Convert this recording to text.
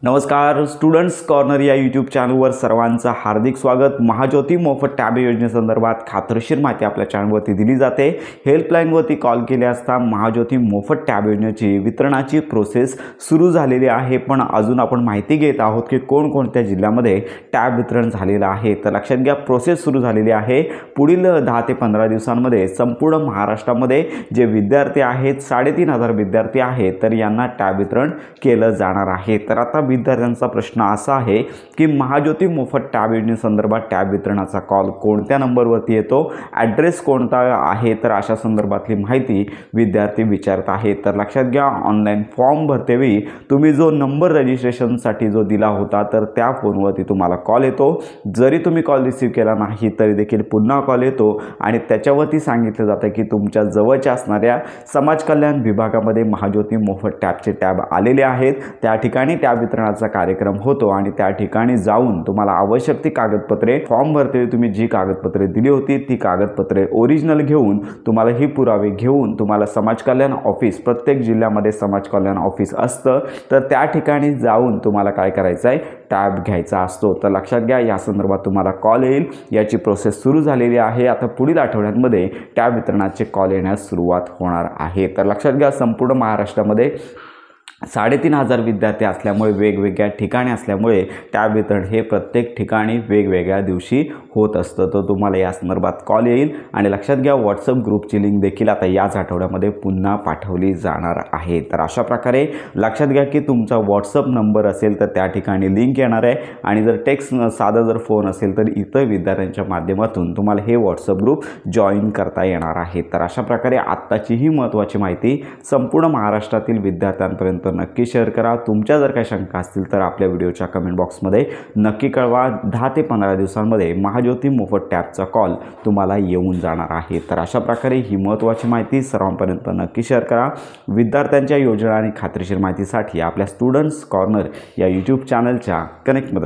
नमस्कार students corner या YouTube चॅनलवर सर्वांचं हार्दिक स्वागत। महाज्योती मोफत टॅब योजनेसंदर्भात खात्रीशीर माहिती आपल्या चॅनलवरती दिली जाते। हेल्पलाईनवरती कॉल केले असता महाज्योती मोफत टॅब योजनेची वितरणाची प्रोसेस सुरू झालेली आहे, पण अजून आपण माहिती घेत आहोत की कोणकोणत्या जिल्ह्यामध्ये टॅब वितरण झालेलं आहे। तर लक्षात घ्या, प्रोसेस सुरू झालेली आहे। पुढील 10 ते 15 दिवसांमध्ये संपूर्ण महाराष्ट्रामध्ये जे विद्यार्थी आहेत 3500 विद्यार्थी आहेत, तर यांना टॅब वितरण केलं जाणार आहे। तर आता विद्यार्थ्यांचा प्रश्न असा आहे की महाज्योती मोफत टॅब योजनेसंदर्भात टॅब वितरणाचा कॉल कोणत्या नंबरवरती येतो, ॲड्रेस कोणता आहे, तर अशा संदर्भातली माहिती विद्यार्थी विचारत आहेत। तर लक्षात घ्या, ऑनलाईन फॉर्म भरतेवेळी तुम्ही जो नंबर रजिस्ट्रेशनसाठी जो दिला होता तर त्या फोनवरती तुम्हाला कॉल येतो। जरी तुम्ही कॉल रिसीव केला नाही तरी देखील पुन्हा कॉल येतो आणि त्याच्यावरती सांगितलं जातं की तुमच्या जवळच्या असणाऱ्या समाज कल्याण विभागामध्ये महाज्योती मोफत टॅबचे टॅब आलेले आहेत, त्या ठिकाणी टॅब वितरणाचा कार्यक्रम होतो आणि त्या ठिकाणी जाऊन तुम्हाला आवश्यक ती कागदपत्रे, फॉर्म भरतेवेळी तुम्ही जी कागदपत्रे दिली होती ती कागदपत्रे ओरिजिनल घेऊन, तुम्हाला ही पुरावे घेऊन तुम्हाला समाज कल्याण ऑफिस, प्रत्येक जिल्ह्यामध्ये समाज कल्याण ऑफिस असतं, तर त्या ठिकाणी जाऊन तुम्हाला काय करायचं आहे, टॅब घ्यायचा असतो। तर लक्षात घ्या, या संदर्भात तुम्हाला कॉल येईल, याची प्रोसेस सुरू झालेली आहे। आता पुढील आठवड्यांमध्ये टॅब वितरणाचे कॉल येण्यास सुरुवात होणार आहे। तर लक्षात घ्या, संपूर्ण महाराष्ट्रामध्ये 3500 विद्यार्थी असल्यामुळे, वेगवेगळ्या ठिकाणी असल्यामुळे टॅब वितरण हे प्रत्येक ठिकाणी वेगवेगळ्या दिवशी होत असतं। तर तुम्हाला या संदर्भात कॉल येईल आणि लक्षात घ्या, व्हॉट्सअप ग्रुपची लिंक देखील आता याच आठवड्यामध्ये पुन्हा पाठवली जाणार आहे। तर अशा प्रकारे लक्षात घ्या की तुमचा व्हॉट्सअप नंबर असेल तर त्या ठिकाणी लिंक येणार आहे आणि जर टेक्स्ट साधा जर फोन असेल तर इतर विद्यार्थ्यांच्या माध्यमातून तुम्हाला हे व्हॉट्सअप ग्रुप जॉईन करता येणार आहे। तर अशा प्रकारे आत्ताची ही महत्त्वाची माहिती संपूर्ण महाराष्ट्रातील विद्यार्थ्यांपर्यंत नक्की शेअर करा। तुमच्या जर काही शंका असतील तर आपल्या व्हिडिओच्या कमेंट बॉक्समध्ये नक्की कळवा। 10 ते 15 दिवसांमध्ये महाज्योती मोफत टॅबचा कॉल तुम्हाला येऊन जाणार आहे। तर अशा प्रकारे ही महत्त्वाची माहिती सर्वांपर्यंत नक्की शेअर करा। विद्यार्थ्यांच्या योजना आणि खात्रीशीर माहितीसाठी आपल्या स्टुडंट्स कॉर्नर या यूट्यूब चॅनलच्या कनेक्टमध्ये